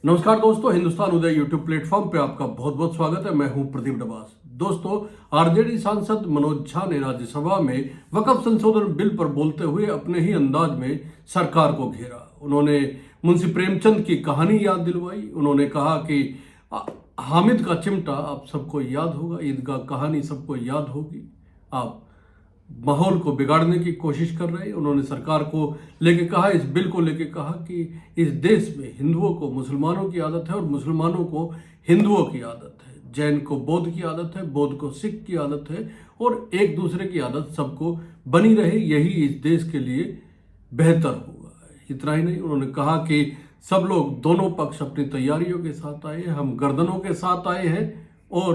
नमस्कार दोस्तों, हिंदुस्तान उदय YouTube platform पे आपका बहुत बहुत स्वागत है। मैं हूं प्रदीप डबास। दोस्तों, आरजेडी सांसद मनोज झा ने राज्यसभा में वक्फ संशोधन बिल पर बोलते हुए अपने ही अंदाज में सरकार को घेरा। उन्होंने मुंशी प्रेमचंद की कहानी याद दिलवाई। उन्होंने कहा कि हामिद का चिमटा आप सबको याद होगा, ईदगाह कहानी सबको याद होगी। आप माहौल को बिगाड़ने की कोशिश कर रहे हैं। उन्होंने सरकार को लेके कहा, इस बिल को लेके कहा कि इस देश में हिंदुओं को मुसलमानों की आदत है और मुसलमानों को हिंदुओं की आदत है। जैन को बौद्ध की आदत है, बौद्ध को सिख की आदत है और एक दूसरे की आदत सबको बनी रहे, यही इस देश के लिए बेहतर होगा। इतना ही नहीं, उन्होंने कहा कि सब लोग, दोनों पक्ष अपनी तैयारियों के साथ आए हैं। हम गर्दनों के साथ आए हैं और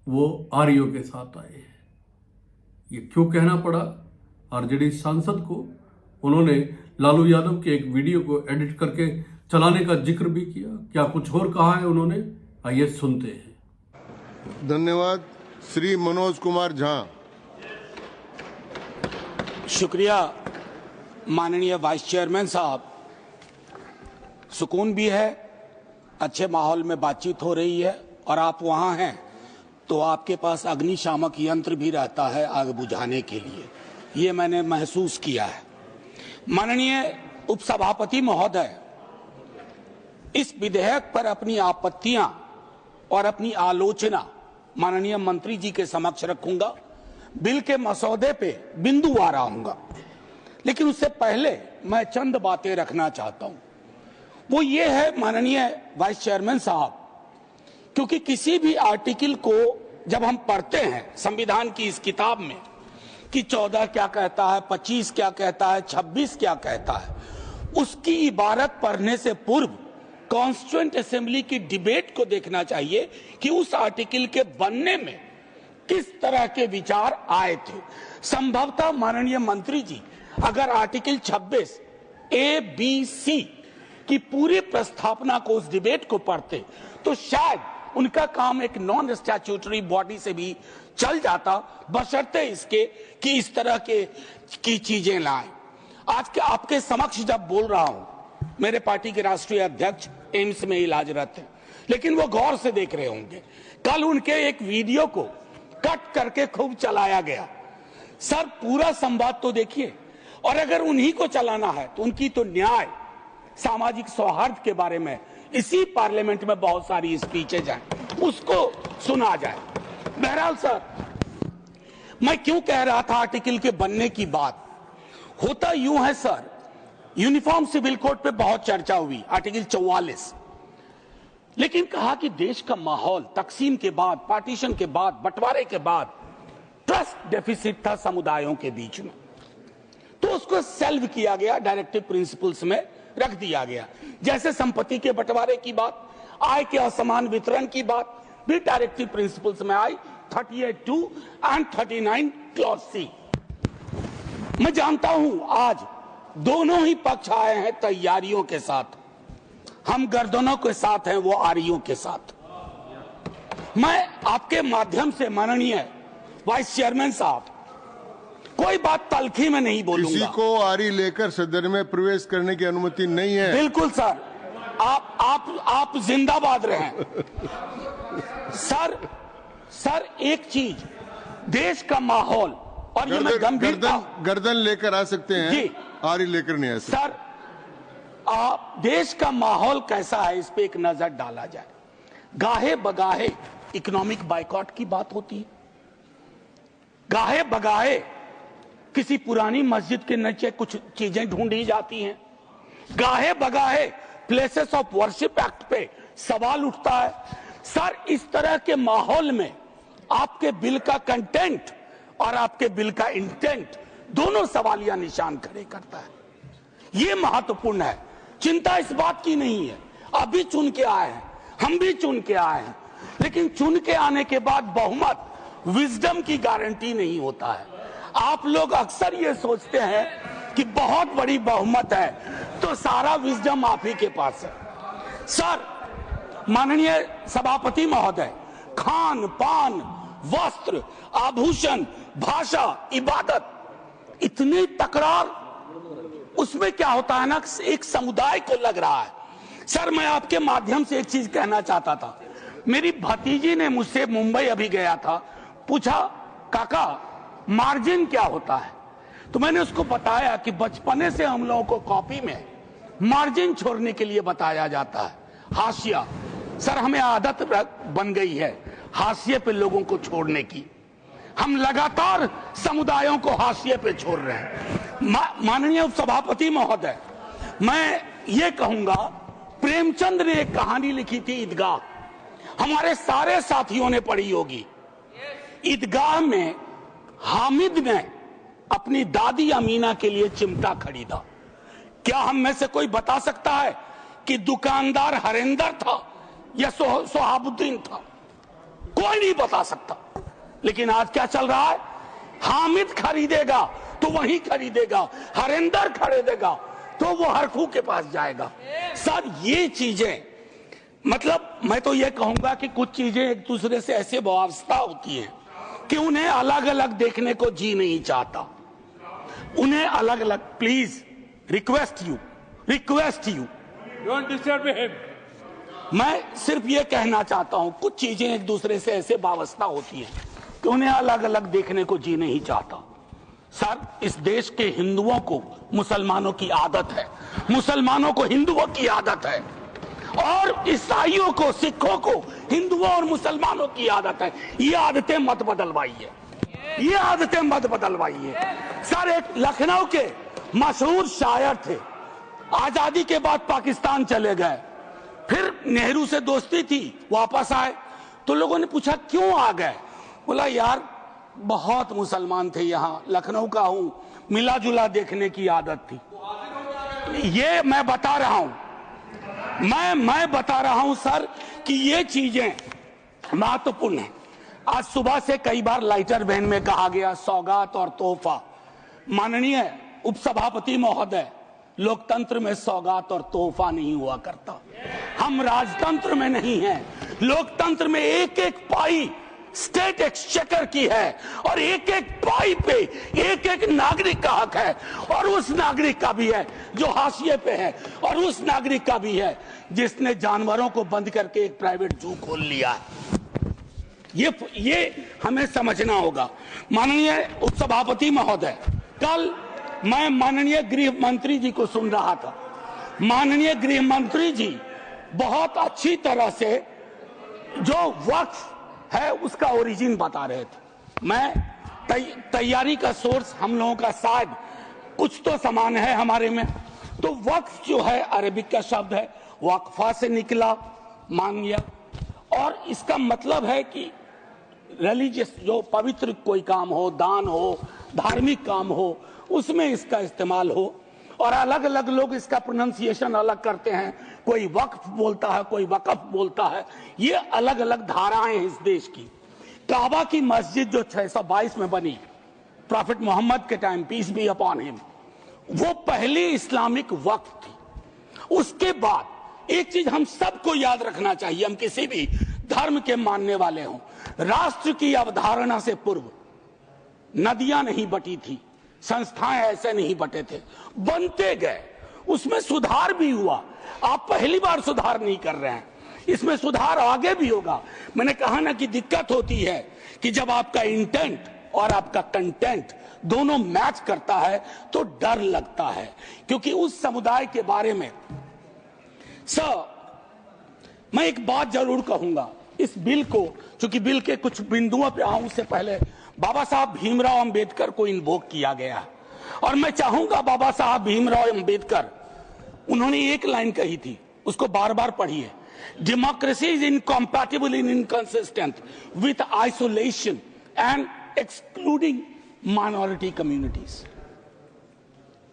वो आर्यों के साथ आए हैं। ये क्यों कहना पड़ा आरजेडी सांसद को? उन्होंने लालू यादव के एक वीडियो को एडिट करके चलाने का जिक्र भी किया। क्या कुछ और कहा है उन्होंने, आइए सुनते हैं। धन्यवाद। श्री मनोज कुमार झा। शुक्रिया माननीय वाइस चेयरमैन साहब। सुकून भी है, अच्छे माहौल में बातचीत हो रही है और आप वहां हैं तो आपके पास अग्निशामक यंत्र भी रहता है आग बुझाने के लिए, ये मैंने महसूस किया है। माननीय उपसभापति महोदय, इस विधेयक पर अपनी आपत्तियां और अपनी आलोचना माननीय मंत्री जी के समक्ष रखूंगा। बिल के मसौदे पे बिंदुवार आऊंगा, लेकिन उससे पहले मैं चंद बातें रखना चाहता हूं। वो ये है माननीय वाइस चेयरमैन साहब, क्योंकि किसी भी आर्टिकल को जब हम पढ़ते हैं संविधान की इस किताब में कि 14 क्या कहता है, 25 क्या कहता है, 26 क्या कहता है, उसकी इबारत पढ़ने से पूर्व कॉन्स्टिट्यूएंट असेंबली की डिबेट को देखना चाहिए कि उस आर्टिकल के बनने में किस तरह के विचार आए थे। संभवतः माननीय मंत्री जी अगर आर्टिकल 26 ए बी सी की पूरी प्रस्तावना को, उस डिबेट को पढ़ते तो शायद उनका काम एक नॉन स्टैट्यूटरी बॉडी से भी चल जाता, बशर्ते इसके कि इस तरह की चीजें लाएं। आज के आपके समक्ष जब बोल रहा हूं, मेरे पार्टी के राष्ट्रीय अध्यक्ष एम्स में इलाजरत है, लेकिन वो गौर से देख रहे होंगे। कल उनके एक वीडियो को कट करके खूब चलाया गया। सर, पूरा संवाद तो देखिए, और अगर उन्हीं को चलाना है तो उनकी तो न्याय, सामाजिक सौहार्द के बारे में इसी पार्लियामेंट में बहुत सारी स्पीचेज हैं, उसको सुना जाए। बहरहाल सर, मैं क्यों कह रहा था आर्टिकल के बनने की बात, होता यूं है सर, यूनिफॉर्म सिविल कोड पे बहुत चर्चा हुई, आर्टिकल 44, लेकिन कहा कि देश का माहौल तकसीम के बाद, पार्टीशन के बाद, बंटवारे के बाद ट्रस्ट डेफिसिट था समुदायों के बीच में, तो उसको सेल्व किया गया, डायरेक्टिव प्रिंसिपल्स में रख दिया गया। जैसे संपत्ति के बंटवारे की बात, आय के असमान वितरण की बात भी डायरेक्टिव प्रिंसिपल्स में आई, 38(2) एंड 39 क्लॉज सी। मैं जानता हूं आज दोनों ही पक्ष आए हैं तैयारियों के साथ, हम गर्दनों के साथ हैं, वो आरियों के साथ। मैं आपके माध्यम से माननीय वाइस चेयरमैन साहब, कोई बात तलखी में नहीं बोलूंगा। किसी को आरी लेकर सदन में प्रवेश करने की अनुमति नहीं है। बिल्कुल सर, आप जिंदाबाद रहें। सर एक चीज, देश का माहौल, और ये मैं गंभीरता, गर्दन लेकर आ सकते हैं जी, आरी लेकर नहीं आ सकते। सर, देश का माहौल कैसा है इस पे एक नजर डाला जाए। गाहे बगाहे इकोनॉमिक बाइकॉट की बात होती है, गाहे बगाहे किसी पुरानी मस्जिद के नीचे कुछ चीजें ढूंढी जाती हैं, गाहे बगाहे प्लेसेस ऑफ वर्शिप एक्ट पे सवाल उठता है। सर, इस तरह के माहौल में आपके बिल का कंटेंट और आपके बिल का इंटेंट दोनों सवालिया निशान खड़े करता है। ये महत्वपूर्ण है। चिंता इस बात की नहीं है, अभी चुन के आए हैं, हम भी चुन के आए हैं, लेकिन चुन के आने के बाद बहुमत विजडम की गारंटी नहीं होता है। आप लोग अक्सर ये सोचते हैं कि बहुत बड़ी बहुमत है तो सारा विजडम आप ही के पास है। सर, माननीय सभापति महोदय, खान पान, वस्त्र, आभूषण, भाषा, इबादत, इतनी तकरार, उसमें क्या होता है ना, एक समुदाय को लग रहा है सर मैं आपके माध्यम से एक चीज कहना चाहता था। मेरी भतीजी ने मुझसे, मुंबई अभी गया था, पूछा काका मार्जिन क्या होता है, तो मैंने उसको बताया कि बचपने से हम लोगों को कॉपी में मार्जिन छोड़ने के लिए बताया जाता है, हाशिया। सर हमें आदत बन गई है हाशिए पे लोगों को छोड़ने की। हम लगातार समुदायों को हाशिए पे छोड़ रहे हैं। माननीय उपसभापति महोदय, मैं ये कहूंगा, प्रेमचंद ने एक कहानी लिखी थी ईदगाह, हमारे सारे साथियों ने पढ़ी होगी। ईदगाह में हामिद ने अपनी दादी अमीना के लिए चिमटा खरीदा। क्या हम में से कोई बता सकता है कि दुकानदार हरिंदर था या सोहाबुद्दीन था? कोई नहीं बता सकता। लेकिन आज क्या चल रहा है, हामिद खरीदेगा तो वही खरीदेगा, हरिंदर खरीदेगा तो वो हरखू के पास जाएगा। सर ये चीजें, मतलब मैं तो ये कहूंगा कि कुछ चीजें एक दूसरे से ऐसे वाबस्ता होती हैं कि उन्हें अलग अलग देखने को जी नहीं चाहता, उन्हें अलग अलग। Please request you don't disturb him. मैं सिर्फ ये कहना चाहता हूं, कुछ चीजें एक दूसरे से ऐसे वाबस्ता होती हैं कि उन्हें अलग अलग देखने को जी नहीं चाहता। सर इस देश के हिंदुओं को मुसलमानों की आदत है, मुसलमानों को हिंदुओं की आदत है, और ईसाइयों को, सिखों को हिंदुओं और मुसलमानों की आदत है। ये आदतें मत बदलवाइए, ये आदतें मत बदलवाइए। सर एक लखनऊ के मशहूर शायर थे, आजादी के बाद पाकिस्तान चले गए, फिर नेहरू से दोस्ती थी, वापस आए तो लोगों ने पूछा क्यों आ गए? बोला यार बहुत मुसलमान थे यहाँ, लखनऊ का हूं, मिला जुला देखने की आदत थी। ये मैं बता रहा हूं, मैं बता रहा हूं सर कि ये चीजें महत्वपूर्ण है। आज सुबह से कई बार लाइटर वैन में कहा गया सौगात और तोहफा। माननीय उपसभापति महोदय, लोकतंत्र में सौगात और तोहफा नहीं हुआ करता। हम राजतंत्र में नहीं हैं, लोकतंत्र में एक एक पाई स्टेट एक्सचेकर की है और एक एक पाई पे एक एक नागरिक का हक है, और उस नागरिक का भी है जो हाशिए पे है, और उस नागरिक का भी है जिसने जानवरों को बंद करके एक प्राइवेट जू खोल लिया है। ये हमें समझना होगा। माननीय उपसभापति महोदय, कल मैं माननीय गृह मंत्री जी को सुन रहा था। माननीय गृह मंत्री जी बहुत अच्छी तरह से जो वक्फ है उसका ओरिजिन बता रहे थे। मैं तैयारी का सोर्स हम लोगों का शायद कुछ तो समान है हमारे में। तो वक्फ जो है अरबिक का शब्द है, वक्फा से निकला, मान लिया, और इसका मतलब है कि रिलीजियस, जो पवित्र कोई काम हो, दान हो, धार्मिक काम हो, उसमें इसका इस्तेमाल हो। और अलग अलग लोग इसका प्रोनाउंसिएशन अलग करते हैं, कोई वक्फ बोलता है, कोई वकफ बोलता है। ये अलग अलग धाराएं हैं इस देश की। काबा की मस्जिद जो 622 में बनी प्रॉफिट मोहम्मद के time, peace be upon him, वो पहली इस्लामिक वक्फ थी। उसके बाद एक चीज हम सबको याद रखना चाहिए, हम किसी भी धर्म के मानने वाले हों, राष्ट्र की अवधारणा से पूर्व नदियां नहीं बटी थी, संस्थाएं ऐसे नहीं बटे थे, बनते गए, उसमें सुधार भी हुआ। आप पहली बार सुधार नहीं कर रहे हैं, इसमें सुधार आगे भी होगा। मैंने कहा ना कि दिक्कत होती है कि जब आपका इंटेंट और आपका कंटेंट दोनों मैच करता है तो डर लगता है, क्योंकि उस समुदाय के बारे में मैं एक बात जरूर कहूंगा। इस बिल को, चूंकि बिल के कुछ बिंदुओं पे आऊं उससे पहले, बाबा साहब भीमराव अंबेडकर को इन्वोक किया गया, और मैं चाहूंगा बाबा साहब भीमराव अंबेडकर, उन्होंने एक लाइन कही थी, उसको बार बार पढ़िए, democracy is incompatible in inconsistent with isolation and excluding minority communities.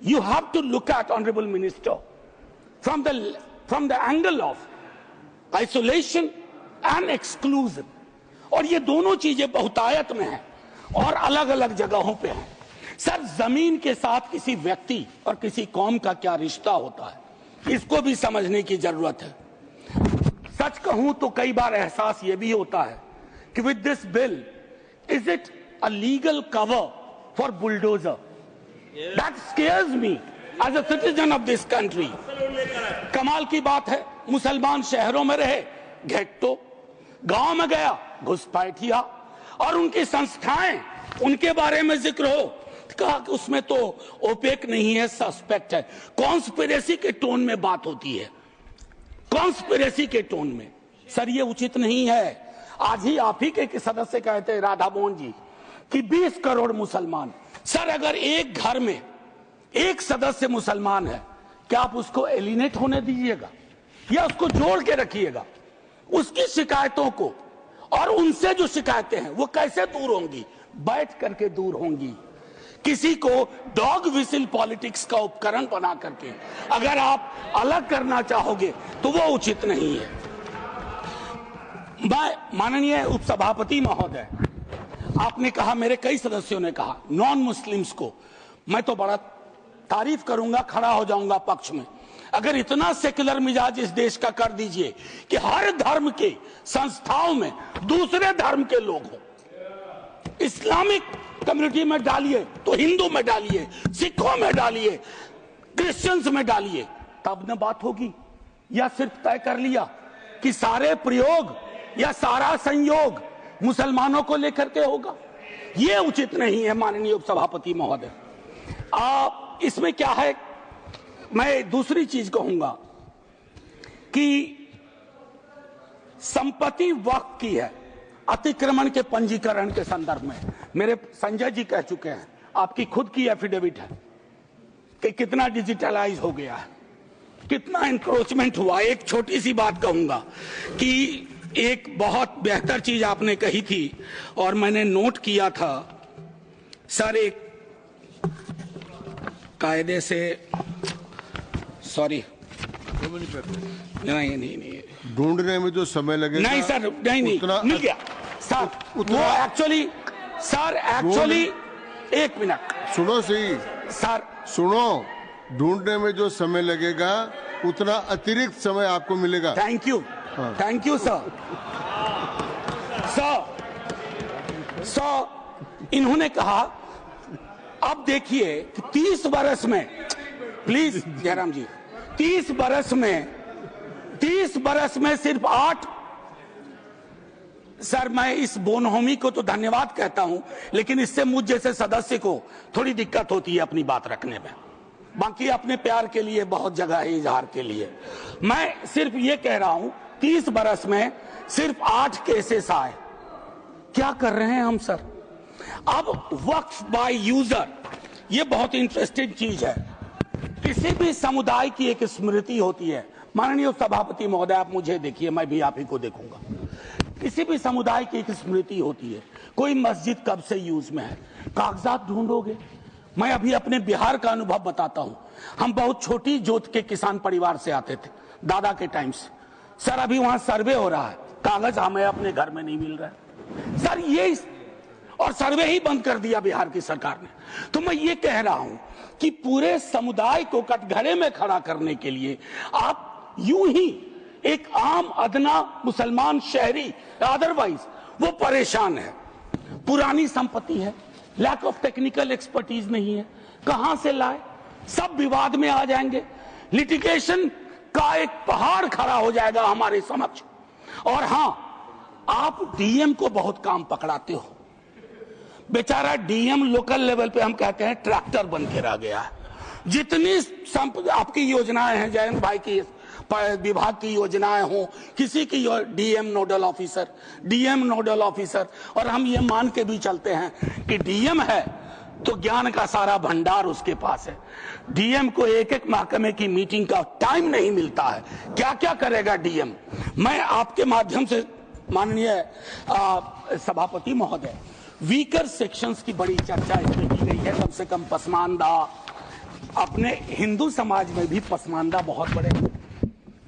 You have to look at, Honorable Minister, from the angle of isolation and exclusion. और ये दोनों चीजें बहुतायत में हैं और अलग अलग जगहों पे हैं। सर, जमीन के साथ किसी व्यक्ति और किसी कौम का क्या रिश्ता होता है, इसको भी समझने की जरूरत है। सच कहूं तो कई बार एहसास ये भी होता है कि with this bill, is it a legal cover for bulldozer? That scares me as a citizen of this country. कमाल की बात है, मुसलमान शहरों में रहे घेट्टो, गांव में गया घुसपैठिया, और उनकी संस्थाएं, उनके बारे में जिक्र हो, कहा कि उसमें तो ओपेक नहीं है, सस्पेक्ट है। कॉन्स्पिरेसी के टोन में बात होती है, कॉन्स्पिरेसी के टोन में। सर ये उचित नहीं है। आज ही आप ही के सदस्य कहते हैं राधा मोहन जी कि 20 करोड़ मुसलमान। सर अगर एक घर में एक सदस्य मुसलमान है, क्या आप उसको एलिनेट होने दीजिएगा या उसको जोड़ के रखिएगा? उसकी शिकायतों को और उनसे जो शिकायतें हैं वो कैसे दूर होंगी? बैठ करके दूर होंगी। किसी को डॉग विसिल पॉलिटिक्स का उपकरण बना करके अगर आप अलग करना चाहोगे तो वो उचित नहीं है। माननीय उपसभापति महोदय, आपने कहा, मेरे कई सदस्यों ने कहा, नॉन मुस्लिम्स को, मैं तो बड़ा तारीफ करूंगा, खड़ा हो जाऊंगा पक्ष में, अगर इतना सेक्युलर मिजाज इस देश का कर दीजिए कि हर धर्म के संस्थाओं में दूसरे धर्म के लोग हो। इस्लामिक कम्युनिटी में डालिए तो हिंदू में डालिए, सिखों में डालिए, क्रिश्चियंस में डालिए, तब न बात होगी। या सिर्फ तय कर लिया कि सारे प्रयोग या सारा संयोग मुसलमानों को लेकर के होगा, ये उचित नहीं है माननीय उपसभापति महोदय। इसमें क्या है, मैं दूसरी चीज कहूंगा कि संपत्ति वक्फ की है अतिक्रमण के पंजीकरण के संदर्भ में। मेरे संजय जी कह चुके हैं, आपकी खुद की एफिडेविट है कि कितना डिजिटलाइज हो गया है, कितना इंक्रोचमेंट हुआ। एक छोटी सी बात कहूंगा कि एक बहुत बेहतर चीज आपने कही थी और मैंने नोट किया था सर, एक कायदे से, सॉरी, नहीं ढूंढने में जो समय लगेगा, नहीं सर, नहीं मिल गया सर, वो एक्चुअली एक मिनट सुनो सही सर, सुनो, ढूंढने में जो समय लगेगा उतना अतिरिक्त समय आपको मिलेगा। Thank you, thank you sir. इन्होंने कहा, अब देखिए कि 30 बरस में, प्लीज जयराम जी, 30 बरस में सिर्फ 8, सर मैं इस बोनहोमी को तो धन्यवाद कहता हूं, लेकिन इससे मुझ जैसे सदस्य को थोड़ी दिक्कत होती है अपनी बात रखने में। बाकी अपने प्यार के लिए बहुत जगह है इजहार के लिए। मैं सिर्फ ये कह रहा हूं 30 बरस में सिर्फ 8 केसेस आए। क्या कर रहे हैं हम सर? अब वक्फ बाय यूजर, ये बहुत इंटरेस्टिंग चीज है। किसी भी समुदाय की एक स्मृति होती है। माननीय सभापति महोदय, आप मुझे देखिए, मैं भी आप ही को देखूंगा। किसी भी समुदाय की एक स्मृति होती है। कोई मस्जिद कब से यूज में है, कागजात ढूंढोगे। मैं अभी अपने बिहार का अनुभव बताता हूं। हम बहुत छोटी जोत के किसान परिवार से आते थे, दादा के टाइम से। सर अभी वहां सर्वे हो रहा है, कागज हमें अपने घर में नहीं मिल रहा है सर, ये, और सर्वे ही बंद कर दिया बिहार की सरकार ने। तो मैं ये कह रहा हूं कि पूरे समुदाय को कटघरे में खड़ा करने के लिए आप यूं ही एक आम अदना मुसलमान शहरी, अदरवाइज वो परेशान है, पुरानी संपत्ति है, लैक ऑफ टेक्निकल एक्सपर्टीज नहीं है, कहां से लाए, सब विवाद में आ जाएंगे, लिटिगेशन का एक पहाड़ खड़ा हो जाएगा हमारे समक्ष। और हां, आप डीएम को बहुत काम पकड़ाते हो। बेचारा डीएम लोकल लेवल पे हम कहते हैं ट्रैक्टर बन के रह गया है। जितनी आपकी योजनाएं हैं, जयंत भाई की विभाग की योजनाएं हो, किसी की डीएम नोडल ऑफिसर, और हम ये मान के भी चलते हैं कि डीएम है तो ज्ञान का सारा भंडार उसके पास है। डीएम को एक एक महकमे की मीटिंग का टाइम नहीं मिलता है, क्या क्या करेगा डीएम। मैं आपके माध्यम से माननीय सभापति महोदय, वीकर सेक्शंस की बड़ी चर्चा इसमें की गई है। कम से कम पसमानदा, अपने हिंदू समाज में भी पसमानदा बहुत बड़े।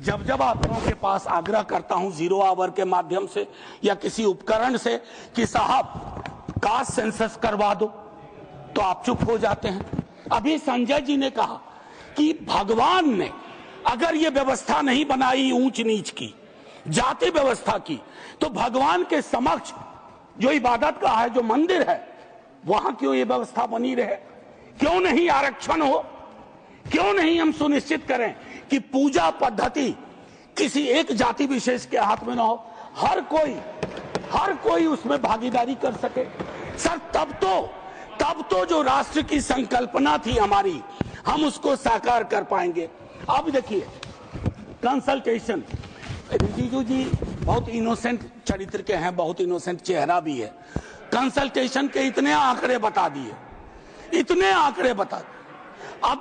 जब आप लोगों के पास आग्रह करता हूं 0 आवर के माध्यम से या किसी उपकरण से कि साहब कास्ट सेंसस करवा दो, तो आप चुप हो जाते हैं। अभी संजय जी ने कहा कि भगवान ने अगर ये व्यवस्था नहीं बनाई ऊंच नीच की, जाति व्यवस्था की, तो भगवान के समक्ष जो इबादत का है, जो मंदिर है, वहां क्यों ये व्यवस्था बनी रहे? क्यों नहीं आरक्षण हो? क्यों नहीं हम सुनिश्चित करें कि पूजा पद्धति किसी एक जाति विशेष के हाथ में ना हो, हर कोई उसमें भागीदारी कर सके। सर तब तो जो राष्ट्र की संकल्पना थी हमारी, हम उसको साकार कर पाएंगे। अब देखिए कंसल्टेशन, रिजिजू जी बहुत इनोसेंट चरित्र के हैं, बहुत इनोसेंट चेहरा भी है। कंसल्टेशन के इतने आंकड़े बता दिए। अब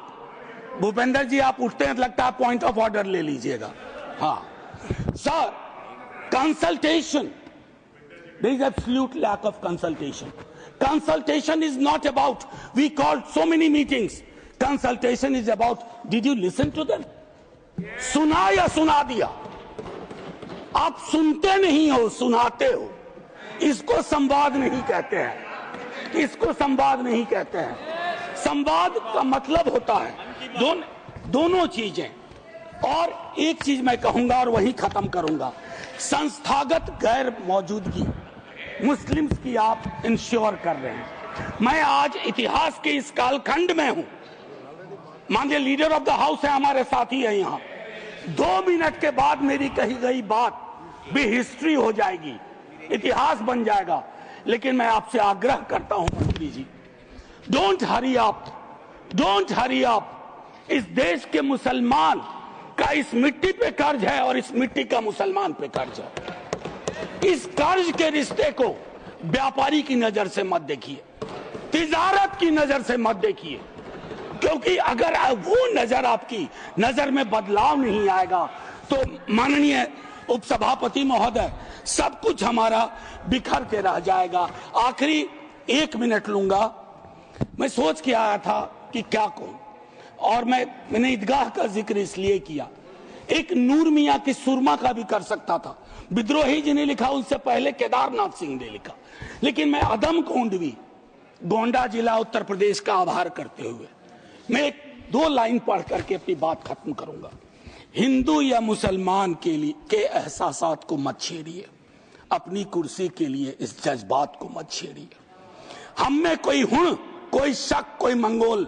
भूपेंद्र जी आप उठते हैं, लगता है पॉइंट ऑफ ऑर्डर ले लीजिएगा। हाँ sir, consultation, there is absolute lack of consultation. Consultation is not about we called so many meetings. Consultation is about did you listen to them? सुना या सुना दिया? आप सुनते नहीं हो, सुनाते हो। इसको संवाद नहीं कहते हैं। संवाद का मतलब होता है दोनों चीजें। और एक चीज मैं कहूंगा और वही खत्म करूंगा, संस्थागत गैर मौजूदगी मुस्लिम्स की आप इंश्योर कर रहे हैं। मैं आज इतिहास के इस कालखंड में हूं। माननीय लीडर ऑफ द हाउस है, हमारे साथी है यहाँ। 2 मिनट के बाद मेरी कही गई बात भी हिस्ट्री हो जाएगी, इतिहास बन जाएगा। लेकिन मैं आपसे आग्रह करता हूं मंत्री जी, डोंट हरी अप। इस देश के मुसलमान का इस मिट्टी पे कर्ज है और इस मिट्टी का मुसलमान पे कर्ज है। इस कर्ज के रिश्ते को व्यापारी की नजर से मत देखिए, तिजारत की नजर से मत देखिए, क्योंकि अगर वो नजर आपकी नजर में बदलाव नहीं आएगा तो माननीय उपसभापति महोदय, सब कुछ हमारा बिखर के रह जाएगा। आखिरी 1 मिनट लूंगा। मैं सोच के आया था कि क्या कहूं, और मैंने ईदगाह का जिक्र इसलिए किया। एक नूर मियां की सुरमा का भी कर सकता था, विद्रोही जी ने लिखा, उनसे पहले केदारनाथ सिंह ने लिखा। लेकिन मैं अदम कोंडवी, गोंडा जिला उत्तर प्रदेश का आभार करते हुए मैं 2 लाइन पढ़ करके अपनी बात खत्म करूंगा। हिंदू या मुसलमान के एहसासात को मत छेड़िए, अपनी कुर्सी के लिए इस जज्बात को मत छेड़िए। हम में कोई हुण, कोई शक, कोई मंगोल,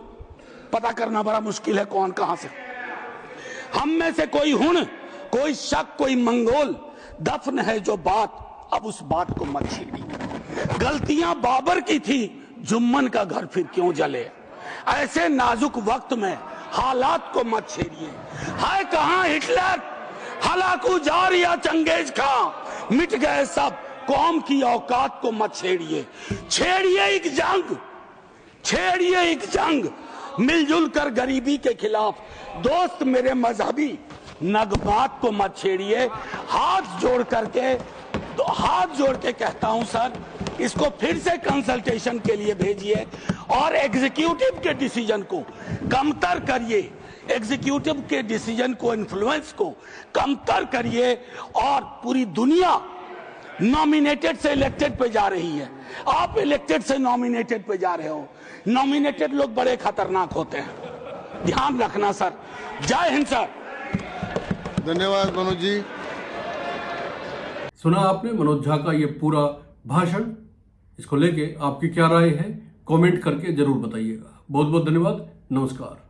पता करना बड़ा मुश्किल है कौन कहां से। हम में से कोई हुण, कोई शक, कोई मंगोल दफन है जो बात, अब उस बात को मत छेड़िए। गलतियां बाबर की थी, जुम्मन का घर फिर क्यों जले। ऐसे नाजुक वक्त में हालात को मत छेड़िए। है कहां हिटलर, हलाकू जार या चंगेज खां, मिट गए सब, कौम की औकात को मत छेड़िए। छेड़िए एक जंग मिलजुल कर गरीबी के खिलाफ। दोस्त मेरे मजहबी नगमात को मत छेड़िए। हाथ जोड़ के कहता हूं सर, इसको फिर से कंसल्टेशन के लिए भेजिए और एग्जीक्यूटिव के डिसीजन को कमतर करिए, एग्जीक्यूटिव के डिसीजन को, इन्फ्लुएंस को कमतर करिए। और पूरी दुनिया नॉमिनेटेड से इलेक्टेड पे जा रही है, आप इलेक्टेड से नॉमिनेटेड पे जा रहे हो। नॉमिनेटेड लोग बड़े खतरनाक होते हैं, ध्यान रखना सर। जय हिंद सर। धन्यवाद मनोज जी। सुना आपने मनोज झा का ये पूरा भाषण। इसको लेके आपकी क्या राय है, कमेंट करके जरूर बताइएगा। बहुत बहुत धन्यवाद, नमस्कार।